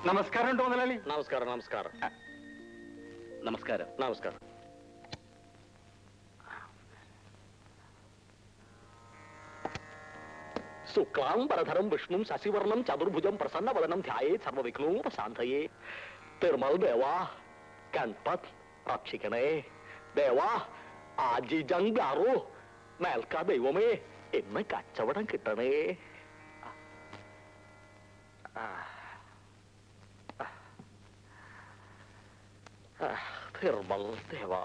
നമസ്കാരം ഉണ്ടോ മുതലാളി? നമസ്കാരം നമസ്കാരം നമസ്കാരം നമസ്കാരം. ശുക്ലാംബരധരം വിഷ്ണു ശശിവർണം ചതുർഭുജം പ്രസന്നവദനം ധ്യായേ സർവവിഘ്നോപശാന്തയേ. തിരുമൽ ദേവാ ഗൺപത് രക്ഷിക്കണേ. ദേവാ ആജിജങ്കാറോ മേൽക്കാ ദൈവമേ എന്ന് കച്ചവടം കിട്ടണേ. തിരുമൽ ദേവാ.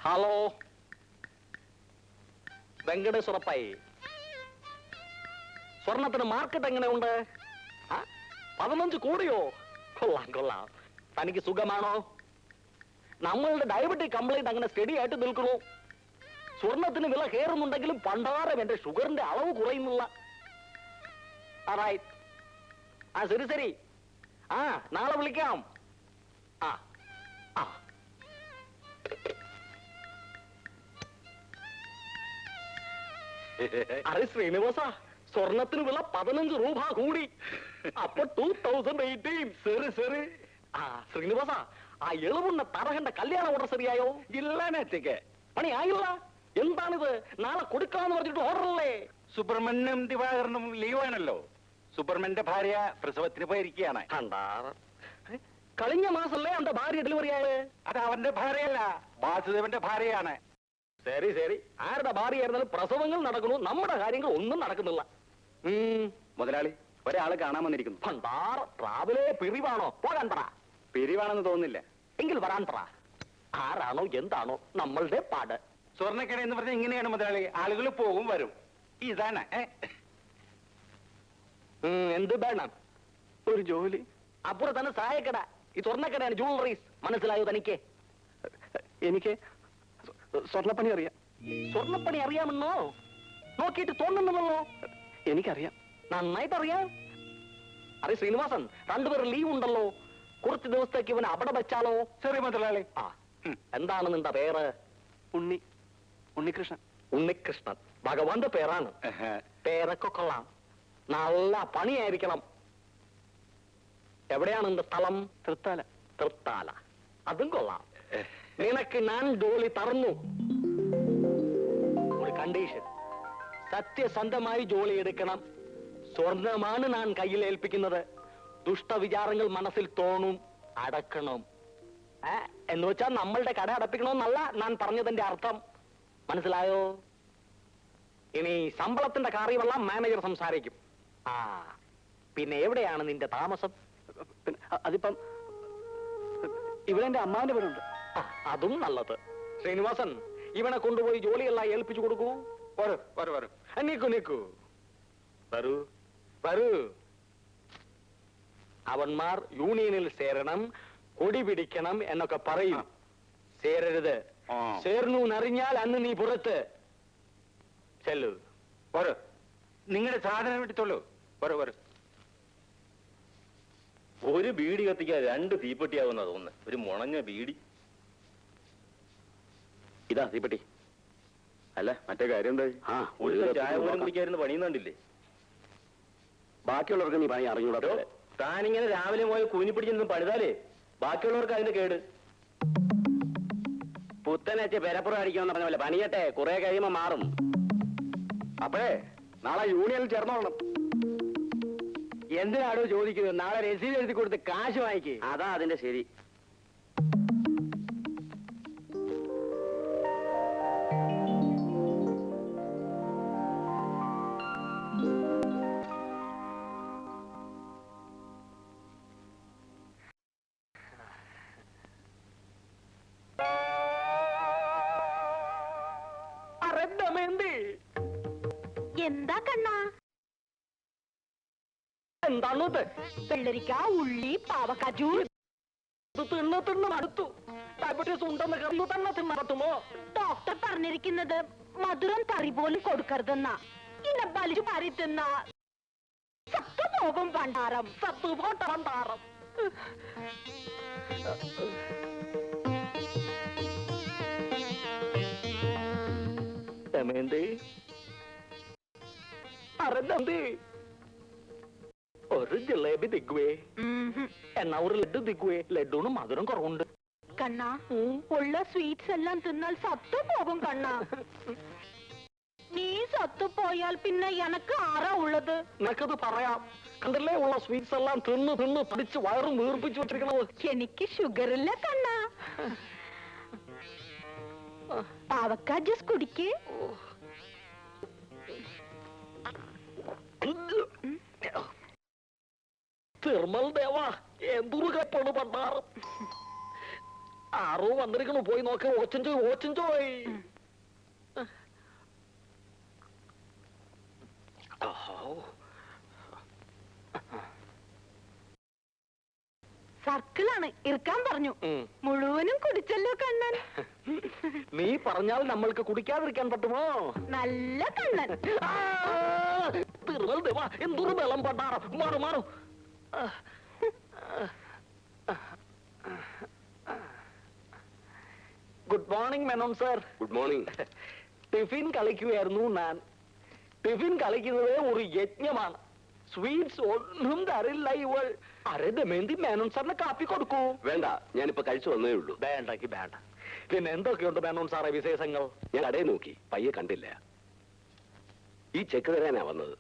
ഹലോ വെങ്കടേശ്വരപ്പൈ, സ്വർണത്തിന് മാർക്കറ്റ് എങ്ങനെയുണ്ട്? 15 കോടിയോ? കൊള്ളാം കൊള്ളാം. തനിക്ക് സുഖമാണോ? നമ്മളുടെ ഡയബറ്റിക് കംപ്ലൈന്റ് അങ്ങനെ സ്റ്റഡി ആയിട്ട് നിൽക്കണു. സ്വർണത്തിന് വില കയറുന്നുണ്ടെങ്കിലും പണ്ടാരം എന്റെ ഷുഗറിന്റെ അളവ് കുറയുന്നില്ല. ശരി ശരി, നാളെ വിളിക്കാം. അരെ ശ്രീനിവാസ, സ്വർണത്തിന് വില 15 രൂപ കൂടി. അപ്പൊ 2018. ശരി ശരി. ശ്രീനിവാസ, ആ എളുവുണ്ണ തറകണ്ട കല്യാണ ഓർഡർ ശരിയായോ? ഇല്ലാനേറ്റേക്ക് പണി ആയില്ല. എന്താണിത്? നാളെ കൊടുക്കാന്ന് പറഞ്ഞിട്ട് ഓർഡറല്ലേ? സുബ്രഹ്മണ്യം ദിവാകരനും ലീവാണല്ലോ. സുബ്രഹ്മണ്യന്റെ ഭാര്യ പ്രസവത്തിന് പോയിരിക്കുകയാണ്. കഴിഞ്ഞ മാസല്ലേ അവന്റെ ഭാര്യ ഡെലിവറി ആയത്? അത് അവന്റെ ഭാര്യയല്ല, വാസുദേവന്റെ ഭാര്യയാണ്. ശരി ശരി, ആരുടെ ഭാര്യയായിരുന്നാലും പ്രസവങ്ങൾ നടക്കണു, നമ്മുടെ കാര്യങ്ങൾ ഒന്നും നടക്കുന്നില്ല. മുതലാളി, ഒരാള് കാണാൻ വന്നിരിക്കുന്നു. രാവിലെ പിരിവാണോ? പോകാൻ പറ. പിരിവാണെന്ന് തോന്നുന്നില്ല. എങ്കിൽ വരാൻ പറ. ആരാണോ എന്താണോ നമ്മളുടെ പാട്. സ്വർണ്ണക്കട എന്ന് പറഞ്ഞാൽ ഇങ്ങനെയാണ് മുതലാളി, ആളുകൾ പോകും വരും. ഇതാണ്. എന്ത് വേണം? ഒരു ജോലി. അപ്പുറം തന്നെ സായക്കട. ഈ സ്വർണ്ണക്കടയാണ് ജ്വല്ലറീസ്. മനസ്സിലായോ തനിക്ക്? എനിക്ക് സ്വർണ്ണപ്പണി അറിയാം. സ്വർണ്ണപ്പണി അറിയാമെന്നോ? നോക്കിയിട്ട് തോന്നുന്നുവല്ലോ. എനിക്കറിയാം, നന്നായിട്ട് അറിയാം. അതെ ശ്രീനിവാസൻ, രണ്ടുപേരും ലീവ് ഉണ്ടല്ലോ. കുറച്ച് ദിവസത്തേക്ക് ഇവനെ അവിടെ വെച്ചാലോ? ശരി മുതലാളി. എന്താണ് നിന്റെ പേര്? ഉണ്ണികൃഷ്ണൻ. ഉണ്ണികൃഷ്ണൻ ഭഗവാന്റെ പേരാണ്. പേരൊക്കെ കൊള്ളാം. നല്ല പണിയായിരിക്കണം. എവിടെയാണ് നിന്റെ സ്ഥലം? തൃത്താല. തൃത്താല, അതും കൊള്ളാം. നിനക്ക് ഞാൻ ജോലി തറന്നു. ഒരു കണ്ടീഷൻ, സത്യസന്ധമായി ജോലി എടുക്കണം. സ്വർണമാണ് ഞാൻ കയ്യിൽ ഏൽപ്പിക്കുന്നത്. ദുഷ്ടവിചാരങ്ങൾ മനസ്സിൽ തോന്നും, അടക്കണം. എന്ന് വെച്ചാൽ നമ്മളുടെ കട അടപ്പിക്കണമെന്നല്ല ഞാൻ പറഞ്ഞതിന്റെ അർത്ഥം. മനസ്സിലായോ? ഇനി ശമ്പളത്തിന്റെ കാര്യമെല്ലാം മാനേജർ സംസാരിക്കും. പിന്നെ എവിടെയാണ് നിന്റെ താമസം? അതിപ്പം ഇവിടെ എന്റെ അമ്മാവിന്റെ വീടുണ്ട്. അതും നല്ലത്. ശ്രീനിവാസൻ, ഇവനെ കൊണ്ടുപോയി ജോലിയെല്ലാം ഏൽപ്പിച്ചു കൊടുക്കൂ. നീക്കൂ നീക്കൂ, വരൂ വരൂ. അവന്മാർ യൂണിയനിൽ ചേരണം, കൊടി പിടിക്കണം എന്നൊക്കെ പറയും. ചേരരുത്. ചേർന്നു എന്നറിഞ്ഞാൽ അന്ന് നീ പുറത്ത് ചെല്ലു. നിങ്ങളുടെ സാധനം എടുത്തോളൂ. ഒരു ബീഡി കത്തിക്കാൻ 2 തീപ്പെട്ടിയാവുന്ന തോന്നുന്നു. ഒരു മുണഞ്ഞ ബീഡി. ഇതാ തീപ്പെട്ടി. അല്ല, മറ്റേ കാര്യം എന്തായി? ചായ പോലും കുടിക്കായിരുന്നു പണിയുന്നുണ്ടില്ലേ? ബാക്കിയുള്ളവർക്ക് നീ പണി അറിഞ്ഞൂടാ. താനിങ്ങനെ രാവിലെ പോയി കൂനി പിടിച്ചൊന്നും പണിതാലേ ബാക്കിയുള്ളവർക്ക് അതിന്റെ കേട്. പുത്തനച്ച് പെരപ്പുറം അടിക്കാന്ന് പറഞ്ഞ പോലെ പണിയട്ടെ, കുറെ കഴിയുമ്പോ മാറും. അപ്പോഴേ നാളെ യൂണിയനിൽ ചേർന്നോളണം. എന്തിനാണോ ചോദിക്കുന്നത്? നാളെ രസീത് എഴുതി കൊടുത്ത് കാശ് വാങ്ങിക്കേ. അതാ അതിന്റെ ശരി. എന്താ കണ്ണാ? എന്താണത്? വെള്ളരിക്ക, ഉള്ളി, പാവക്കാജു തിന്ന് മടുത്തു. ഡയബറ്റീസ് ഉണ്ടെന്ന് കറിയൂ തന്നെ തിന്നത്തുമോ? ഡോക്ടർ പറഞ്ഞിരിക്കുന്നത് മധുരം തറി പോലും കൊടുക്കരുതെന്നാ. ഇന്നെ വലിച്ചു പാരി തിന്ന സത്തുപോകും പണ്ടാരം. സത്തുപോട്ട പണ്ടാരം. ദമയന്തി, അരന്തന്തി, ഒരു ജിലേബി ദിഗ്വേ, എന്നാ ഒരു ലഡു ദിഗ്വേ. ലഡുവിന് മധുരം കുറവുണ്ട്. കണ്ണാ, ഉള്ള സ്വീറ്റ്സ് എല്ലാം തിന്നാൽ സത്തു പോകും കണ്ണാ. നീ സത്തു പോയാൽ പിന്നെ എനക്ക് ആരാ ഉള്ളത്? നിനക്കത് പറയാം. കണ്ടല്ലേ ഉള്ള സ്വീറ്റ്സ് എല്ലാം തിന്ന് തിന്ന് പിടിച്ച് വയറും വീർപ്പിച്ചു വെച്ചിരിക്കണത്. എനിക്ക് ഷുഗർ ഇല്ല കണ്ണാ. പാവക്കാ ജ്യൂസ് കുടിക്ക്. തിർമൽ ദേവാ, എന്തൊരു കപ്പാണ് പണ്ടാറും. ആരോ വന്നിരിക്കണു, പോയി നോക്ക. ഓച്ചഞ്ചോയ് ഓച്ചഞ്ചോയ്. സർക്കിളാണ്, ഇരിക്കാൻ പറഞ്ഞു. മുഴുവനും കുടിച്ചല്ലോ കണ്ണൻ. നീ പറഞ്ഞാൽ നമ്മൾക്ക് കുടിക്കാതിരിക്കാൻ പറ്റുമോ? നല്ല കണ്ണൻ. തിരുവൽ ദേവാ, എന്തൊരു ബലം പണ്ടാറ. മാറു മാറു. Good morning Menon sir. Good morning. Tiffin കളിക്കുകയായിരുന്നു ഞാൻ. ടിഫിൻ കളിക്കുന്നത് ഒരു യജ്ഞമാണ്. സ്വീറ്റ്സ് ഒന്നും തരില്ല ഇവൾ. അരെ ദമയന്തി, മേനോൻ സാറിന് കാപ്പി കൊടുക്കൂ. വേണ്ട, ഞാനിപ്പോ കഴിച്ചു വന്നേ ഉള്ളൂ. വേണ്ടെങ്കി വേണ്ട. പിന്നെ എന്തൊക്കെയുണ്ട് മേനോൻ സാറേ വിശേഷങ്ങൾ? ഞാൻ കടയിൽ നോക്കി, പയ്യെ കണ്ടില്ല. ഈ ചെക്ക് തരാനാ വന്നത്.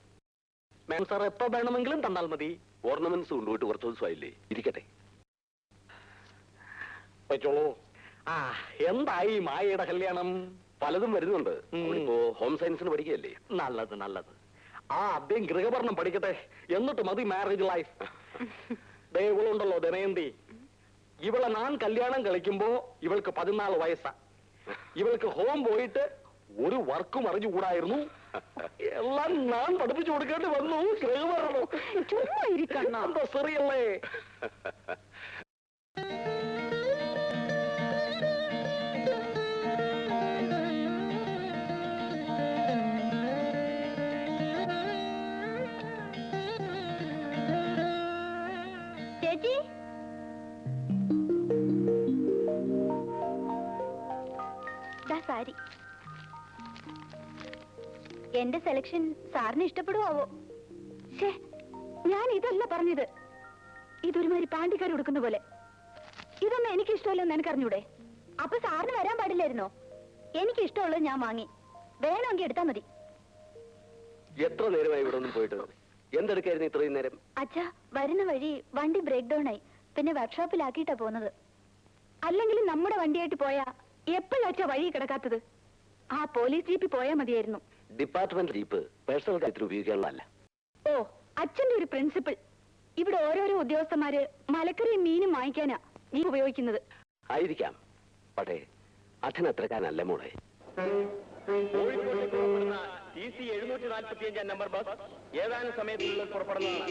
മേനോൻ സാർ എപ്പോ വേണമെങ്കിലും തന്നാൽ മതി. ഓർണമെന്റ്സ് കൊണ്ടുപോയിട്ട് കുറച്ച് ദിവസമായില്ലേ, ഇരിക്കട്ടെ. വെച്ചോളൂ. ആ, എന്തായി മായയുടെ കല്യാണം? പലതും വരുന്നുണ്ട്. ഇപ്പോ ഹോം സയൻസിന് പഠിക്കുകയല്ലേ. നല്ലത് നല്ലത്. ആ, ആദ്യം ഗൃഹഭരണം പഠിക്കട്ടെ, എന്നിട്ട് മതി മാരേജ് ലൈഫ്. ഇവളുണ്ടല്ലോ ദമയന്തി, ഇവളെ ഞാൻ കല്യാണം കളിക്കുമ്പോ ഇവൾക്ക് 14 വയസ്സാ. ഇവൾക്ക് ഹോം പോയിട്ട് ഒരു വർക്കും അറിഞ്ഞുകൂടായിരുന്നു. എല്ലാം ഞാൻ പഠിപ്പിച്ചു കൊടുക്കേണ്ടി വന്നു. ഗൃഹഭരണം ചുമ്മാ ഇരിക്കണ്ണ. എന്താ ശരിയല്ലേ? ചേച്ചി, സാരി. എന്റെ സെലക്ഷൻ സാറിന് ഇഷ്ടപ്പെടുവോ? ഞാൻ ഇതല്ല പറഞ്ഞത്. ഇതൊരുമാതിരി പാണ്ടിക്കാർ കൊടുക്കുന്ന പോലെ. ഇതൊന്നും എനിക്ക് ഇഷ്ടമല്ലെന്ന് എനിക്കറിഞ്ഞൂടെ? അപ്പൊ സാറിന് വരാൻ പാടില്ലായിരുന്നോ? എനിക്ക് ഇഷ്ടമുള്ളത് ഞാൻ വാങ്ങി, വേണമെങ്കിൽ എടുത്താൽ മതി. എത്ര നേരമായി ഇവിടെ ഒന്നും പോയിട്ട്? എന്തെടുക്കായിരുന്നു ഇത്രയും നേരം? അച്ഛാ, വരുന്ന വഴി വണ്ടി ബ്രേക്ക് ഡൗൺ ആയി. പിന്നെ വർക്ക്ഷോപ്പിലാക്കിയിട്ടാ പോകുന്നത്. അല്ലെങ്കിലും നമ്മുടെ വണ്ടിയായിട്ട് പോയാ എപ്പോഴാച്ചാ വഴി കിടക്കാത്തത്? ആ പോലീസ് ജീപ്പിൽ പോയാൽ മതിയായിരുന്നു. ഡിപ്പാർട്ട്മെന്റ് ജീപ്പ് പേഴ്സണൽ കാര്യത്തിന് ഉപയോഗിക്കാനുള്ളതല്ല. ഓ, അച്ഛന്റെ ഒരു പ്രിൻസിപ്പിൾ. ഇവിടെ ഓരോരോ ഉദ്യോഗസ്ഥന്മാര് മലക്കറിയും മീനും വാങ്ങിക്കാനാ ജീപ്പ് ഉപയോഗിക്കുന്നത്. ആയിരിക്കാം, പക്ഷേ അച്ഛൻ അത്രക്കാരനല്ല മോളെ. കോഴിക്കോട്ടേക്ക് പുറപ്പെടുന്ന TC 745 നമ്പർ ബസ് ഏതാനും സമയത്തിനുള്ളിൽ പുറപ്പെടുന്നതാണ്.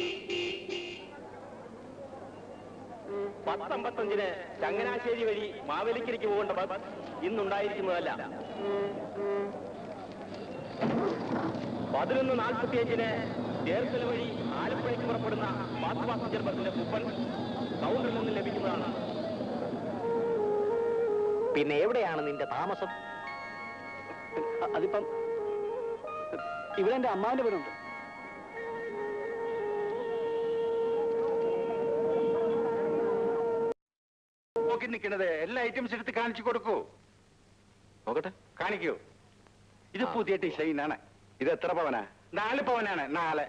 10:55 ചങ്ങനാശ്ശേരി വഴി മാവേലിക്കരയ്ക്ക് പോകേണ്ട ബസ് ഇന്നുണ്ടായിരിക്കുന്നതല്ല. 11:45 ചേർത്തല വഴി ആലപ്പുഴയ്ക്ക് പുറപ്പെടുന്ന ഫാസ്റ്റ് പാസഞ്ചർ ബസിന്റെ കൂപ്പൺ കൗണ്ടറിൽ നിന്ന് ലഭിക്കുന്നതാണ്. പിന്നെ എവിടെയാണ് നിന്റെ താമസം? അതിപ്പം ഇവിടെ എന്റെ അമ്മാവിന്റെ വീടുണ്ട്. നോക്കി നിൽക്കുന്നത് എല്ലാ ഐറ്റംസ് എടുത്ത് കാണിച്ചു കൊടുക്കൂ. നോക്കട്ടെ. കാണിക്കൂ. ഇത് പുതിയ ഡിസൈനാണ്. ഇത് എത്ര പവനാ? 4 പവനാണ്. 4.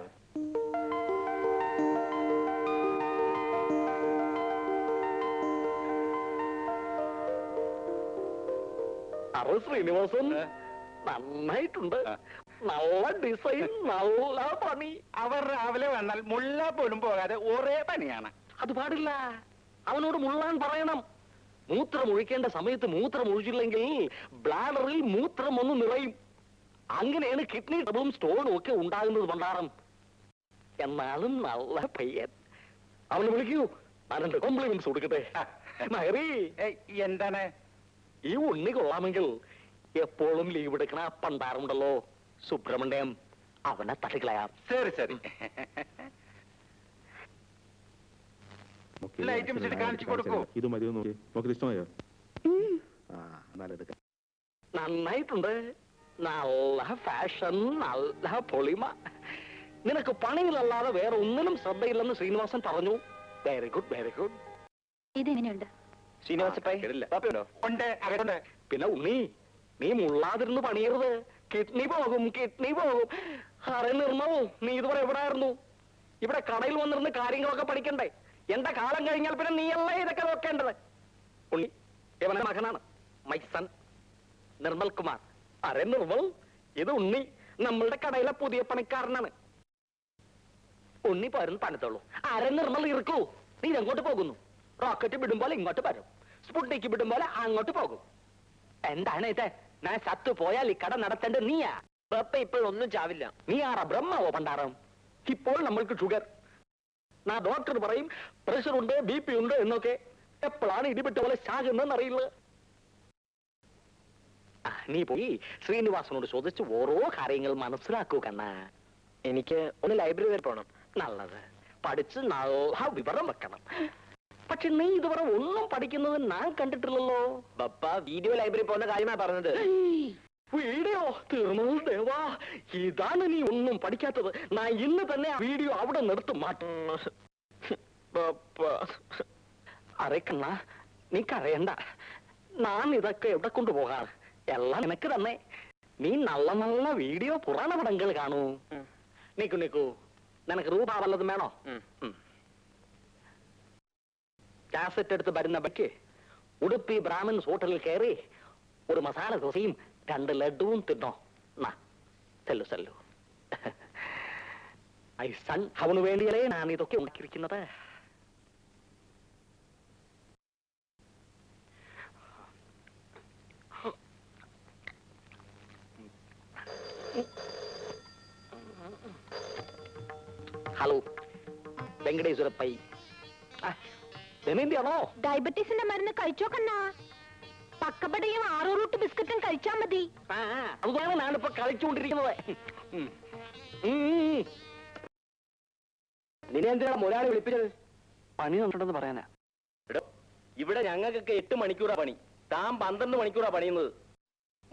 അറു ശ്രീനിവാസൻ, നന്നായിട്ടുണ്ട്. നല്ല ഡിസൈൻ, നല്ല പണി. അവർ രാവിലെ വന്നാൽ മുള്ള പോലും പോകാതെ ഒരേ പണിയാണ്. അത് പാടില്ല. അവനോട് മുള്ളാൻ പറയണം. മൂത്രം ഒഴിക്കേണ്ട സമയത്ത് മൂത്രം ഒഴിച്ചില്ലെങ്കിൽ ബ്ലാഡറിൽ മൂത്രം ഒന്ന് നിറയും. അങ്ങനെയാണ് കിഡ്നി ട്രബിളും സ്റ്റോണും ഒക്കെ ഉണ്ടാകുന്നത് പണ്ടാരം. എന്നാലും നല്ല പയ്യൻ. അവനെ വിളിക്കൂ, ഞാനെന്റെ കോംപ്ലിമെന്റ്സ് കൊടുക്കട്ടെ. മഹറി, എന്താണ്? ഈ ഉണ്ണി കൊള്ളാമെങ്കിൽ എപ്പോഴും ലീവ് എടുക്കണ പണ്ടാറുണ്ടല്ലോ സുബ്രഹ്മണ്യം, അവനെ തട്ടിക്കളയാം. ശരി ശരി. എല്ലാ ഐറ്റംസ് എടുത്ത് കാണിച്ചു കൊടുക്കൂ. ഇത് മതി നോക്കി നോക്കി ഇഷ്ടമായോ? ഉം. ആ നല്ലത് നന്നായിട്ടുണ്ട്. നല്ല ഫാഷൻ, നല്ല പൊളിമ. നിനക്ക് പണിയിലല്ലാതെ വേറെ ഒന്നിനും ശ്രദ്ധയില്ലെന്ന് ശ്രീനിവാസൻ പറഞ്ഞു. Very good, very good. ഇതെങ്ങനെയുണ്ട്? ഉണ്ട് അകത്തുണ്ട്. പിന്നെ ഉണ്ണി, നീ മുള്ളാതിരുന്ന് പണിയരുത്. കിഡ്നി പോകും, കിഡ്നി പോകും. അറേ നിർമ്മൽ, നീ ഇതുവരെ എവിടായിരുന്നു? ഇവിടെ കടയിൽ വന്നിരുന്ന് കാര്യങ്ങളൊക്കെ പഠിക്കണ്ടേ? എന്റെ കാലം കഴിഞ്ഞാൽ പിന്നെ നീയല്ലേ ഇതൊക്കെ നോക്കേണ്ടത്. ഉണ്ണി ഇവന്റെ മകനാണ്, മൈ സൺ നിർമ്മൽ കുമാർ. അരേ നിർമ്മൽ, ഇത് ഉണ്ണി, നമ്മളുടെ കടയിലെ പുതിയ പണിക്കാരനാണ്. ഉണ്ണി പോരുന്ന് പണിത്തോളൂ. അരേ നിർമ്മൽ ഇറക്കൂ. നീ എങ്ങോട്ട് പോകുന്നു? റോക്കറ്റ് വിടുമ്പോൾ ഇങ്ങോട്ട് വരും, സ്പുട്നിക്ക് വിടുമ്പോൾ അങ്ങോട്ട് പോകും. എന്താണ് ഇത്? ഞാൻ ചത്തു പോയാൽ ഈ കട നടത്തേണ്ടത് നീയാ. ഇപ്പോഴൊന്നും ചാവില്ല. നീ ആറാ ബ്രഹ്മാവോ പണ്ടാരം? ഇപ്പോൾ നമ്മൾക്ക് ഷുഗർ. നാ ഡോക്ടർ പറയും പ്രഷർ ഉണ്ട്, BP ഉണ്ട് എന്നൊക്കെ. എപ്പോഴാണ് ഇടിപെട്ട പോലെ ചാകുന്നെന്ന് അറിയില്ല. നീ പോയി ശ്രീനിവാസനോട് ചോദിച്ച് ഓരോ കാര്യങ്ങൾ മനസ്സിലാക്കൂ കണ്ണ. എനിക്ക് ഒന്ന് ലൈബ്രറി വരെ പോകണം. നല്ലത്. പഠിച്ച് നല്ല വിവരം വെക്കണം. പക്ഷെ നീ ഇതുവരെ ഒന്നും പഠിക്കുന്നത് ഞാൻ കണ്ടിട്ടില്ലല്ലോ. പപ്പ വീഡിയോ ലൈബ്രറി പോകുന്ന കാര്യമാണ് പറഞ്ഞത്. വീഡിയോ തീർന്നു ദേവാ. ഇതാണ് നീ ഒന്നും പഠിക്കാത്തത്. ഞാൻ ഇന്ന് തന്നെ ആ വീഡിയോ അവിടെ നിർത്തും മാറ്റും. അറിയക്കണ്ണ, നീ കരയണ്ട. ഞാൻ ഇതൊക്കെ എവിടെ കൊണ്ടുപോകാം? എല്ലാം നിനക്ക് തന്നെ. നീ നല്ല നല്ല വീഡിയോ പുരാണ പടങ്ങൾ കാണൂ. നിക്കു നിക്കു, നിനക്ക് രൂപ വല്ലതും വേണോ? കാസറ്റ് എടുത്ത് വരുന്ന ബക്ക് ഉടുപ്പി ബ്രാഹ്മിൻസ് ഹോട്ടലിൽ കയറി ഒരു മസാല ദോശയും 2 ലഡുവും തിന്നോ. ചെല്ലു ചെല്ലു. ഐ സൺ, അവന് വേണ്ടിയല്ലേ ഞാൻ ഇതൊക്കെ ഉണ്ടാക്കിയിരിക്കുന്നത്. ഹലോ, വെങ്കടേശ്വര പൈ. ദമയന്തിയാണോ? ഡയബറ്റീസിന്റെ മരുന്ന് കഴിച്ചോ കണ്ണാ? പക്കപ്പടയും 6 റൂട്ട് ബിസ്ക്കറ്റും കഴിച്ചാ മതി. അതുകൊണ്ടാണ് ഞാനിപ്പോ കളിച്ചുകൊണ്ടിരിക്കുന്നത്. നിന്നെ എന്തിനാ മുതലാളി വിളിപ്പിച്ചത്? പണി ഉണ്ടെന്ന് പറയാനാ. ഇവിടെ ഞങ്ങൾക്കൊക്കെ 8 മണിക്കൂറാ പണി, താൻ 12 മണിക്കൂറാ പണിയുന്നത്.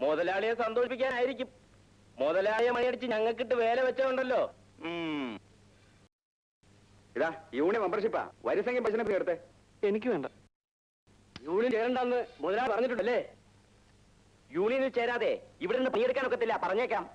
മുതലാളിയെ സന്തോഷിപ്പിക്കാനായിരിക്കും. മുതലാളിയെ മണിയടിച്ച് ഞങ്ങൾക്കിട്ട് വേല വെച്ചോണ്ടല്ലോ. ഇതാ യൂണിയൻ മെമ്പർഷിപ്പാ. വരിസംഖ്യ പശുനെ എടുത്തേ. എനിക്ക് വേണ്ട. യൂണിയൻ ചേരണ്ടെന്ന് മുതലാളി പറഞ്ഞിട്ടുണ്ടല്ലേ? യൂണിയനിൽ ചേരാതെ ഇവിടെ നിന്ന് പണിയെടുക്കാനൊക്കത്തില്ല, പറഞ്ഞേക്കാം.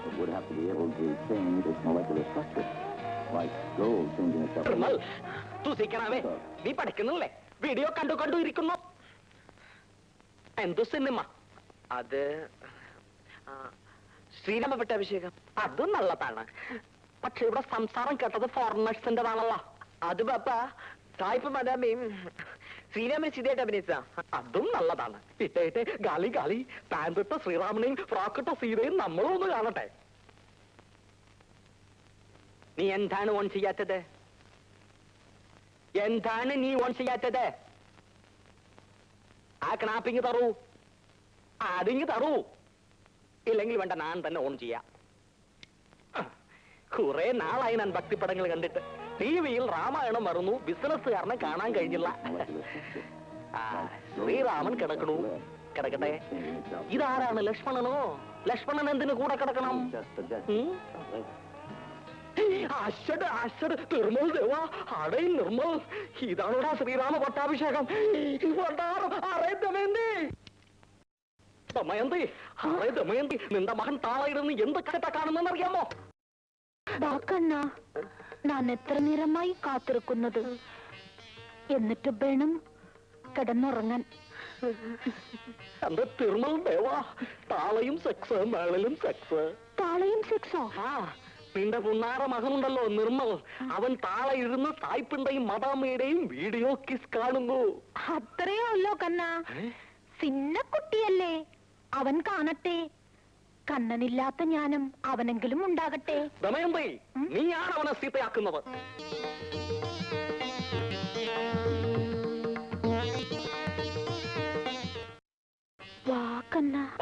It would have to be able to change its molecular structure, like gold changing itself. തൂസിക്കണമേ, നീ പഠിക്കുന്നില്ലേ? വീഡിയോ കണ്ടു കണ്ടു ഇരിക്കുന്നു. എന്തു സിനിമ? അത് ശ്രീരാമ പട്ടാഭിഷേകം. അതും നല്ലതാണ്. പക്ഷെ ഇവിടെ സംസാരം കേട്ടത് ഫോറിനേഴ്സിന്റെതാണല്ലോ. അത് പാപ്പ സായിപ്പ് മദാമയും ശ്രീരാമനെ ചിതയായിട്ട് അഭിനയിച്ച. അതും നല്ലതാണ്. ഇട്ടേറ്റ് ഗാലി ഗാലി പാൻറിട്ട ശ്രീരാമനെയും ഫ്രോക്കിട്ട സീതയും നമ്മളും ഒന്ന് കാണട്ടെ. നീ എന്താണ് ഓൺ ചെയ്യാത്തത്? എന്താണ് നീ ഓൺ ചെയ്യാത്തത്? ആ ക്നാപ്പിങ് തറൂ, അതിങ് തറൂ. ഇല്ലെങ്കിൽ വേണ്ട, ഞാൻ തന്നെ ഓൺ ചെയ്യാം. കുറെ നാളായി ഞാൻ ഭക്തിപ്പടങ്ങൾ കണ്ടിട്ട്. ടിവിയിൽ രാമായണം വരുന്നു, ബിസിനസ്സുകാരനെ കാണാൻ കഴിഞ്ഞില്ല. ശ്രീരാമൻ കിടക്കണു, കിടക്കട്ടെ. ഇതാരാണ്? ലക്ഷ്മണനോ? ലക്ഷ്മണൻ എന്തിനു കൂടെ കിടക്കണം? നിർമ്മൽ ദേവാ, അടേ നിർമ്മൽ, ഇതാണോടാ ശ്രീരാമ പട്ടാഭിഷേകം? ദമയന്തി, അറേ ദമയന്തി, നിന്റെ മകൻ താളയിരുന്ന് എന്ത് കേട്ടാ കാണുന്നെന്ന് അറിയാമോ? കണ്ണ, ഞാൻ എത്ര നേരമായി കാത്തിരിക്കുന്നത്. എന്നിട്ട് വേണം കിടന്നുറങ്ങാൻ. എന്റെ തിരുമൽ ദേവാ, താളയും സെക്സ്, മേളിലും സെക്സ്. താളയും സെക്സോ? നിന്റെ പുന്നാറ മകനുണ്ടല്ലോ നിർമ്മൽ, അവൻ താളെ ഇരുന്ന് സായിപ്പിന്റെയും മദാമയുടെയും വീഡിയോ കിസ് കാണുന്നു. അത്രയോ ഉള്ളോ കണ്ണ? സിന്ന കുട്ടിയല്ലേ, അവൻ കാണട്ടെ. കണ്ണനില്ലാത്ത ജ്ഞാനം അവനെങ്കിലും ഉണ്ടാകട്ടെ. ദമയന്തി, നീയാണ് അവനെ സീതയാക്കുന്നത്.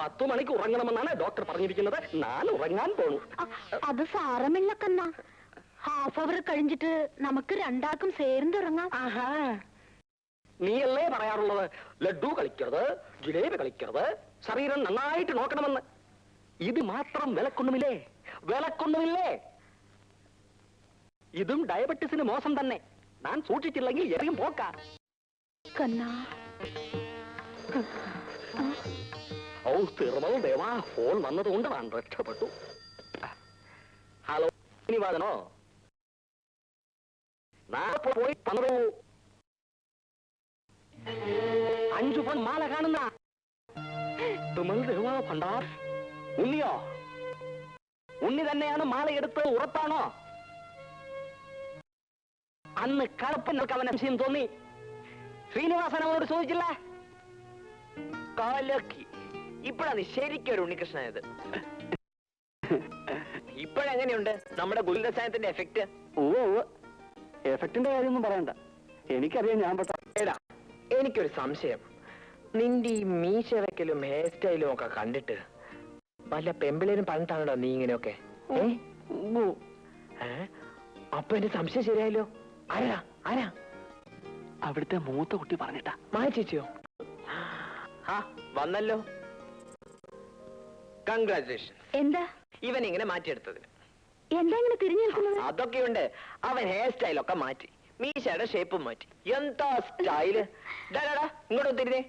10 മണിക്ക് ഉറങ്ങണമെന്നാണ് ഡോക്ടർ പറഞ്ഞിരിക്കുന്നത്. ഞാൻ ഉറങ്ങാൻ പോണു. അത് സാരമില്ലക്കണ്ണ. ഹാഫ് അവർ കഴിഞ്ഞിട്ട് നമുക്ക് രണ്ടാൾക്കും ചേർന്നിറങ്ങാം. ആഹാ, നീയല്ലേ പറയാറുള്ളത് ലഡ്ഡു കളിക്കരുത്, ജിലേബി കളിക്കരുത്, ശരീരം നന്നായിട്ട് നോക്കണമെന്ന്. ഇത് മാത്രം വിലക്കൊന്നുമില്ലേ? വിലക്കൊന്നുമില്ലേ? ഇതും ഡയബറ്റിസിന് മോശം തന്നെ. ഞാൻ സൂക്ഷിച്ചില്ലെങ്കിൽ എറിയും പോക്കാ. കണ്ണാ, ഓ തിരുമൽ ദേവാ, ഫോൺ വന്നതുകൊണ്ട് ഞാൻ രക്ഷപ്പെട്ടു. ഹലോ, വാദനോ? നാളെ പോയി 5 പൺ മാല കാണുന്ന തിരുമൽ ദേവാ ഭണ്ഡാർ. ഉണ്ണിയോ? ഉണ്ണി തന്നെയാണ് മാല എടുത്തത്, ഉറപ്പാണോ? അന്ന് കറുപ്പങ്ങൾക്ക് അവൻ സംശയം തോന്നി. ശ്രീനിവാസൻ അവനോട് ചോദിച്ചില്ല? കാലക്കി ഇപ്പോഴാണ് ശരിക്കും ഒരു ഉണ്ണികൃഷ്ണനായത്. ഇപ്പോഴെങ്ങനെയുണ്ട് നമ്മുടെ ഗുരുദശാനത്തിന്റെ എഫക്ട്? എഫക്റ്റിന്റെ കാര്യമൊന്നും പറയണ്ട, എനിക്കറിയാം ഞാൻ പെട്ട. എടാ, എനിക്കൊരു സംശയം. നിന്റെ ഈ മീശ വെക്കലും ഹെയർ സ്റ്റൈലും ഒക്കെ കണ്ടിട്ട് വല്ല പെമ്പിളേരും പറഞ്ഞിട്ടാണോ നീ ഇങ്ങനെയൊക്കെ? അപ്പൊ എന്റെ സംശയം ശരിയായല്ലോ. ആരാ ആരാ? അവിടുത്തെ മൂത്ത കുട്ടി പറഞ്ഞിട്ടാ. മായ ചേച്ചിയോ? ആ വന്നല്ലോ, കൺഗ്രാറ്റുലേഷൻ. എന്താ ഇവൻ ഇങ്ങനെ മാറ്റിയെടുത്തതിന്. എന്താ ഇങ്ങനെ തിരിഞ്ഞു നിൽക്കുന്നത്? അതൊക്കെയുണ്ട്. അവൻ ഹെയർ സ്റ്റൈലൊക്കെ മാറ്റി, മീശയുടെ ഷേപ്പും മാറ്റി. എന്താ സ്റ്റൈല്! ഇങ്ങോട്ട് തിരിഞ്ഞേ.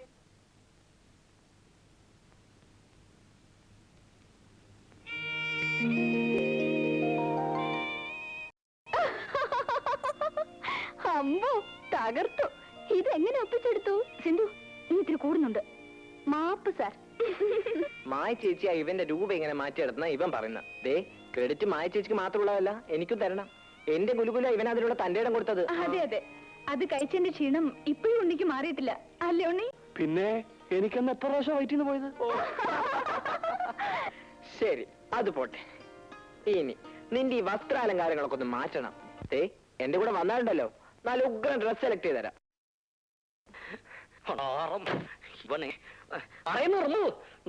അമ്പോ, തകർത്തു. ഇതെങ്ങനെ ഒപ്പിച്ചെടുത്തു? സിന്ധു, നീ ഇത്തിരി കൂടുന്നുണ്ട്. മാപ്പ് സാർ. മായ ചേച്ചിയാ ഇവന്റെ രൂപ ഇങ്ങനെ മാറ്റിയെടുത്തുന്ന ഇവൻ പറയുന്ന. ദേ, ക്രെഡിറ്റ് മായ ചേച്ചിക്ക് മാത്രമുള്ളതല്ല, എനിക്കും തരണം. എന്റെ ഗുലുകുല ഇവൻ അതിലൂടെ തന്റെ ഇടം കൊടുത്തത്. അതെ അതെ, അത് കഴിച്ചതിന്റെ ക്ഷീണം ഇപ്പോഴും ഉണ്ണിക്ക് മാറിയിട്ടില്ല, അല്ലേ ഉണ്ണി? പിന്നെ എനിക്കെന്ന് എത്ര പ്രാവശ്യം വയറ്റിന്ന് പോയത്? ശരി, അത് പോട്ടെ. ഇനി നിന്റെ ഈ വസ്ത്രാലങ്കാരങ്ങളൊക്കെ ഒന്ന് മാറ്റണം. ഏ, എന്റെ കൂടെ വന്നാലുണ്ടല്ലോ, നല്ല ഉഗ്രൻ ഡ്രസ് സെലക്ട് ചെയ്ത് തരാം.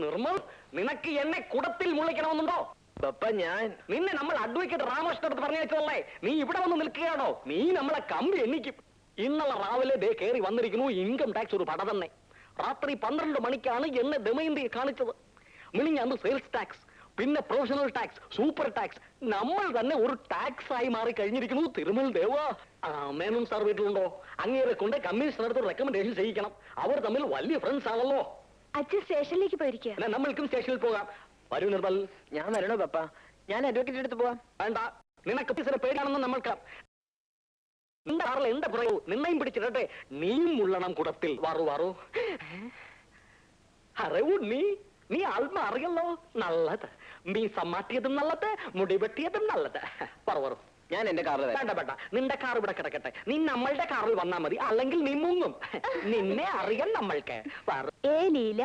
നിർമ്മൽ, നിനക്ക് എന്നെ കുടത്തിൽ മുളയ്ക്കണമെന്നുണ്ടോ? പപ്പ, ഞാൻ നിന്നെ നമ്മൾ അഡ്വക്കേറ്റ് രാമകൃഷ്ണൻ അടുത്ത് പറഞ്ഞു വെച്ചതല്ലേ? നീ ഇവിടെ വന്ന് നിൽക്കുകയാണോ? നീ നമ്മളെ കമ്പി എണ്ണിക്കും. ഇന്നലെ രാവിലെ ദേ കയറി വന്നിരിക്കുന്നു ഇൻകം ടാക്സ് ഒരു പട തന്നെ. രാത്രി 12 മണിക്കാണ് എന്നെ ദമയന്തിയെ കാണിച്ചത്. മിനിഞ്ഞാന്ന് സെയിൽസ് ടാക്സ്, പിന്നെ പ്രൊഫഷണൽ ടാക്സ്, സൂപ്പർ ടാക്സ്. നമ്മൾ തന്നെ ഒരു ടാക്സ് ആയി മാറി കഴിഞ്ഞിരിക്കുന്നു. തിരുമൽ ദേവ. മേനോൻ സാർ വീട്ടിലുണ്ടോ? അങ്ങേരെ കൊണ്ട് കമ്മീഷണർ അടുത്ത് റെക്കമെൻഡേഷൻ ചെയ്യിക്കണം. അവർ തമ്മിൽ വലിയ ഫ്രണ്ട്സ് ആണല്ലോ. അച്ഛൻ സ്റ്റേഷനിലേക്ക് പോയിരിക്കുക. എന്നാ നമ്മൾക്കും സ്റ്റേഷനിൽ പോകാം. വരൂ നിർമ്മൽ. ഞാൻ വരണോ പപ്പ? ഞാൻ അഡ്വക്കേറ്റ് എടുത്ത് പോവാം. വേണ്ട, നിനക്ക് ഓഫീസിനെ പേടിയാണെന്ന് നമ്മൾക്ക്. നിന്റെ കാറിൽ എന്റെ പുറകു നിന്നെയും പിടിച്ചിട്ടെ, നീയും മുള്ളണം കുടത്തിൽ. വാറു വാറു. അറിവു നീ ആത്മ അറിയല്ലോ. നല്ലത്. മീസ മാറ്റിയതും നല്ലത്, മുടി വെട്ടിയതും നല്ലത്. പറവറു. ഞാൻ എന്റെ കാറിൽ വേണ്ട വേണ്ട, നിന്റെ കാർ ഇവിടെ കിടക്കട്ടെ. നീ നമ്മളുടെ കാറിൽ വന്നാ മതി, അല്ലെങ്കിൽ നീ മുങ്ങും. നിന്നെ അറിയാം നമ്മൾക്ക്. ഏ ലീല,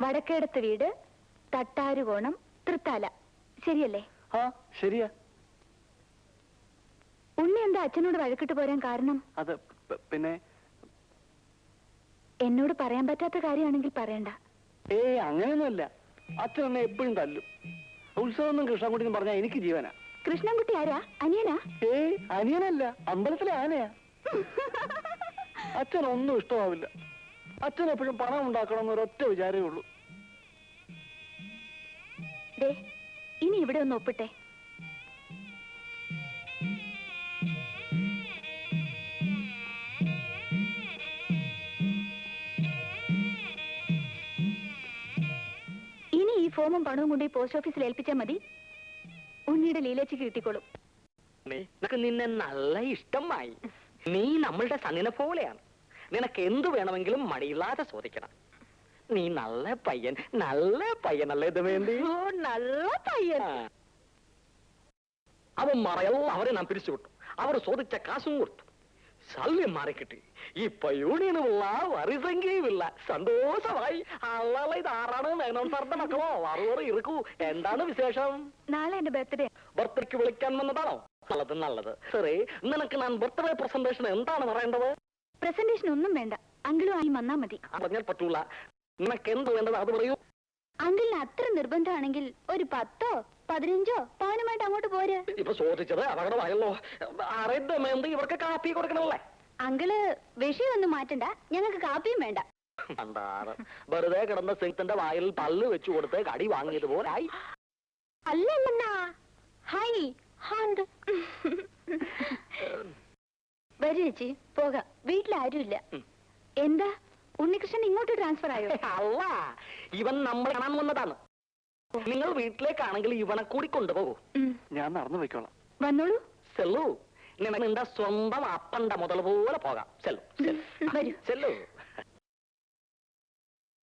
വടക്കേടത്ത് വീട്, തട്ടാരുകോണം, തൃത്താല. ശരിയല്ലേ? ആ ശരിയാ. ഉണ്ണി എന്താ അച്ഛനോട് വഴക്കിട്ട് പോരാൻ കാരണം? അത് പിന്നെ എന്നോട് പറയാൻ പറ്റാത്ത കാര്യമാണെങ്കിൽ പറയണ്ട. അങ്ങനെയൊന്നുമല്ല. അച്ഛൻ എന്നെ എപ്പോഴും തല്ലും. ഉത്സവം കൃഷ്ണൻകുട്ടി എന്ന് പറഞ്ഞാൽ എനിക്ക് ജീവനാ. കൃഷ്ണൻകുട്ടി ആരാ? അനിയനാ? അനിയനല്ല, അമ്പലത്തിലെ ആനയാ. അച്ഛനൊന്നും ഇഷ്ടമാവില്ല. അച്ഛൻ എപ്പോഴും പണം ഉണ്ടാക്കണം എന്നൊരൊറ്റ വിചാരമേ ഉള്ളൂ. ദേ, ഇനി ഇവിടെ ഒന്ന് ഒപ്പിട്ടെ. ഇനി ഈ ഫോമും പണവും കൊണ്ട് ഈ പോസ്റ്റ് ഓഫീസിൽ ഏൽപ്പിച്ചാൽ മതി. ഉണ്ണിയുടെ ലീലേച്ചിക്ക് കിട്ടിക്കോളും. നിന്നെ നല്ല ഇഷ്ടമായി. നീ നമ്മളുടെ സണ്ണിനെ പോലെയാണ്. നിനക്ക് എന്തു വേണമെങ്കിലും മടിയില്ലാതെ ചോദിക്കണം. നീ നല്ല പയ്യനല്ലേ ദമയന്തി? നല്ല പയ്യൻ. അവൻ മറയല്ല, അവരെ നാം പിരിച്ചുവിട്ടു. അവർ ചോദിച്ച കാശും കൊടുത്തു. ശല്യം മാറിക്കിട്ടി. ഇപ്പൊ യൂണിയനുമില്ല, വരിസംഖ്യയുമില്ല. സന്തോഷമായി. അല്ല, ഇത് ആറാണ് മേനോൻ സാറിന്റെ മക്കളോ? വറുവറ് ഇറുക്കൂ. എന്താണ് വിശേഷം? നാളെ എന്റെ ബർത്ത്ഡേ. ബർത്ത്ഡേക്ക് വിളിക്കാൻ വന്നതാണോ? നല്ലത്. ശരി, നിനക്ക് ഞാൻ ബർത്ത്ഡേ പ്രസന്റേഷൻ എന്താണ് പറയേണ്ടത്? പ്രസന്റേഷൻ ഒന്നും വേണ്ട, അങ്കിളും ആയി വന്നാ മതി. പറഞ്ഞാൽ പറ്റൂല. നിനക്ക് എന്ത് വേണ്ടത് അത് പറയൂ. അങ്കിളിന് അത്ര നിർബന്ധമാണെങ്കിൽ ഒരു 10ഓ 15ഓ പവനുമായിട്ട് അങ്ങോട്ട് പോര്. ഇപ്പൊ ചോദിച്ചത് അപകടമായല്ലോ. അറിയുന്നത് ഇവർക്ക് കാപ്പി കൊടുക്കണല്ലേ? അങ്കിള് വിഷയമൊന്നും മാറ്റണ്ട, ഞങ്ങൾക്ക് കാപ്പിയും വേണ്ട. അന്താണ് വെറുതെ കിടന്ന സിംഗത്തിന്റെ വായിൽ പല്ല് വെച്ചു കൊടുത്ത് കടി വാങ്ങിയത് പോലായി. അല്ലല്ലണ്ണാ, ഹായ് ഹാന്ത്. വരൂ ചേച്ചി, പോകാം. വീട്ടിലാരുമില്ല. എന്താ ഉണ്ണികൃഷ്ണൻ ഇങ്ങോട്ട് ട്രാൻസ്ഫർ ആയോ? അല്ല, ഇവൻ നമ്മൾ കാണാൻ വന്നതാണ്. നിങ്ങൾ വീട്ടിലേക്കാണെങ്കിൽ ഇവനെ കൂടി കൊണ്ടുപോകൂ. ഞാൻ നടന്നു പോയിക്കോളാം. വന്നോളൂ. ചെല്ലു, നിന്റെ സ്വന്തം അപ്പന്റെ മുതൽ പോലെ പോകാം. ചെല്ലു വരൂ. ചെല്ലു.